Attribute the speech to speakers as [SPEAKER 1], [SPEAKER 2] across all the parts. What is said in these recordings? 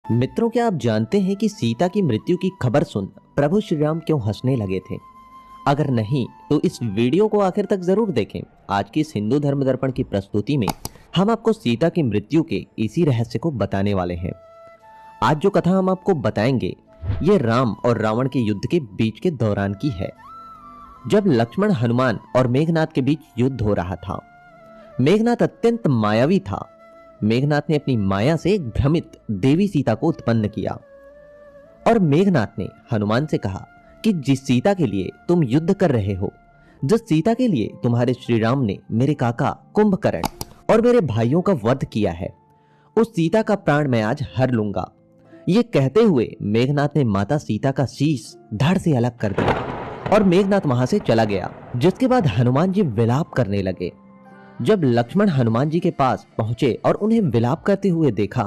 [SPEAKER 1] मित्रों, क्या आप जानते हैं कि सीता की मृत्यु की खबर सुन प्रभु श्री राम क्यों हंसने लगे थे? अगर नहीं तो इस वीडियो को आखिर तक जरूर देखें। आज की इस हिंदू धर्म दर्पण की प्रस्तुति में हम आपको सीता की मृत्यु के इसी रहस्य को बताने वाले हैं। आज जो कथा हम आपको बताएंगे ये राम और रावण के युद्ध के बीच के दौरान की है, जब लक्ष्मण, हनुमान और मेघनाथ के बीच युद्ध हो रहा था। मेघनाथ अत्यंत मायावी था। मेघनाथ ने अपनी माया से एक भ्रमित देवी सीता को उत्पन्न किया और मेघनाथ ने हनुमान से कहा कि जिस सीता के लिए तुम युद्ध कर रहे हो, जिस सीता के लिए तुम्हारे श्री राम ने मेरे काका कुंभकर्ण और मेरे भाइयों का वध किया है, उस सीता का प्राण मैं आज हर लूंगा। ये कहते हुए मेघनाथ ने माता सीता का शीश धड़ से अलग कर दिया और मेघनाथ वहां से चला गया। जिसके बाद हनुमान जी विलाप करने लगे। जब लक्ष्मण हनुमान जी के पास पहुंचे और उन्हें विलाप करते हुए देखा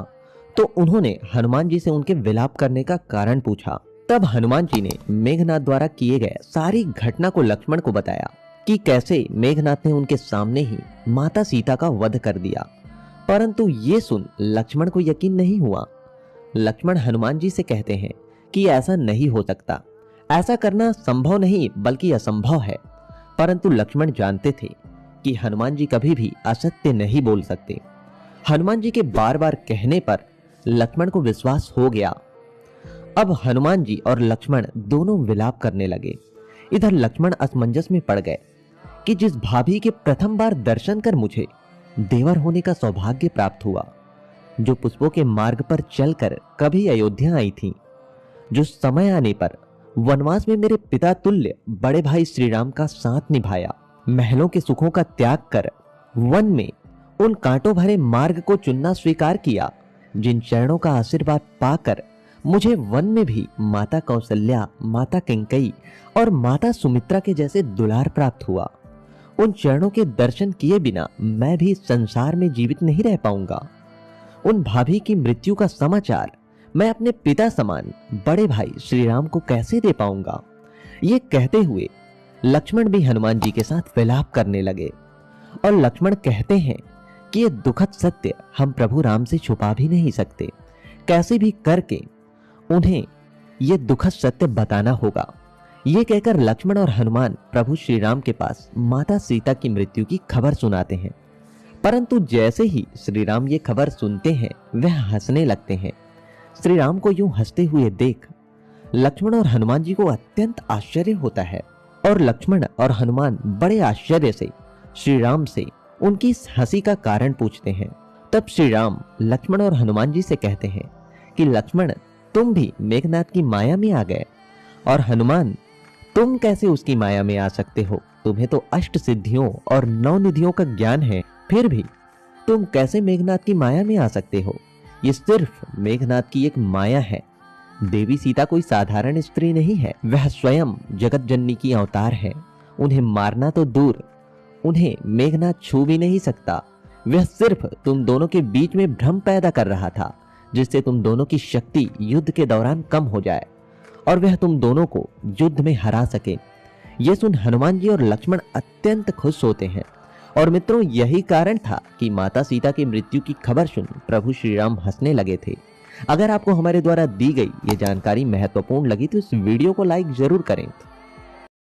[SPEAKER 1] तो उन्होंने हनुमान जी से उनके विलाप करने का कारण पूछा। तब हनुमान जी ने मेघनाथ द्वारा किए गए सारी घटना को लक्ष्मण को बताया कि कैसे मेघनाथ ने उनके सामने ही माता सीता का वध कर दिया। परंतु ये सुन लक्ष्मण को यकीन नहीं हुआ। लक्ष्मण हनुमान जी से कहते हैं कि ऐसा नहीं हो सकता, ऐसा करना संभव नहीं बल्कि असंभव है। परंतु लक्ष्मण जानते थे कि हनुमान जी कभी भी असत्य नहीं बोल सकते। हनुमान जी के बार बार कहने पर लक्ष्मण को विश्वास हो गया। अब हनुमान जी और लक्ष्मण दोनों विलाप करने लगे। इधर लक्ष्मण असमंजस में पड़ गए कि जिस भाभी के प्रथम बार दर्शन कर मुझे देवर होने का सौभाग्य प्राप्त हुआ, जो पुष्पों के मार्ग पर चलकर कभी अयोध्या आई थी, जो समय आने पर वनवास में मेरे पिता तुल्य बड़े भाई श्री राम का साथ निभाया, महलों के सुखों का त्याग कर वन में उन कांटों भरे मार्ग को चुनना स्वीकार किया, जिन चरणों का आशीर्वाद पाकर मुझे वन में भी माता कौशल्या, माता कैकेयी और माता सुमित्रा के जैसे दुलार प्राप्त हुआ, उन चरणों के दर्शन किए बिना मैं भी संसार में जीवित नहीं रह पाऊंगा। उन भाभी की मृत्यु का समाचार मैं अपने पिता समान बड़े भाई श्री राम को कैसे दे पाऊंगा? ये कहते हुए लक्ष्मण भी हनुमान जी के साथ विलाप करने लगे और लक्ष्मण कहते हैं कि ये दुखद सत्य हम प्रभु राम से छुपा भी नहीं सकते। कैसे भी करके उन्हें ये दुखद सत्य बताना होगा। ये कहकर लक्ष्मण और हनुमान प्रभु श्री राम के पास माता सीता की मृत्यु की खबर सुनाते हैं। परंतु जैसे ही श्री राम ये खबर सुनते हैं वह हंसने लगते हैं। श्री राम को यूं हंसते हुए देख लक्ष्मण और हनुमान जी को अत्यंत आश्चर्य होता है और लक्ष्मण और हनुमान बड़े आश्चर्य से श्री राम से उनकी इस हंसी का कारण पूछते हैं। तब श्री राम लक्ष्मण और हनुमान जी से कहते हैं कि लक्ष्मण, तुम भी मेघनाथ की माया में आ गए, और हनुमान, तुम कैसे उसकी माया में आ सकते हो? तुम्हें तो अष्ट सिद्धियों और 9 निधियों का ज्ञान है, फिर भी तुम कैसे मेघनाथ की माया में आ सकते हो? ये सिर्फ मेघनाथ की एक माया है। देवी सीता कोई साधारण स्त्री नहीं है, वह स्वयं जगत जननी की अवतार है। उन्हें मारना तो दूर, उन्हें मेघनाथ छू भी नहीं सकता। वह सिर्फ तुम दोनों के बीच में भ्रम पैदा कर रहा था, जिससे तुम दोनों की शक्ति युद्ध के दौरान कम हो जाए और वह तुम दोनों को युद्ध में हरा सके। ये सुन हनुमान जी और लक्ष्मण अत्यंत खुश होते हैं। और मित्रों, यही कारण था कि माता सीता की मृत्यु की खबर सुन प्रभु श्री राम हंसने लगे थे। अगर आपको हमारे द्वारा दी गई ये जानकारी महत्वपूर्ण लगी तो इस वीडियो को लाइक जरूर करें।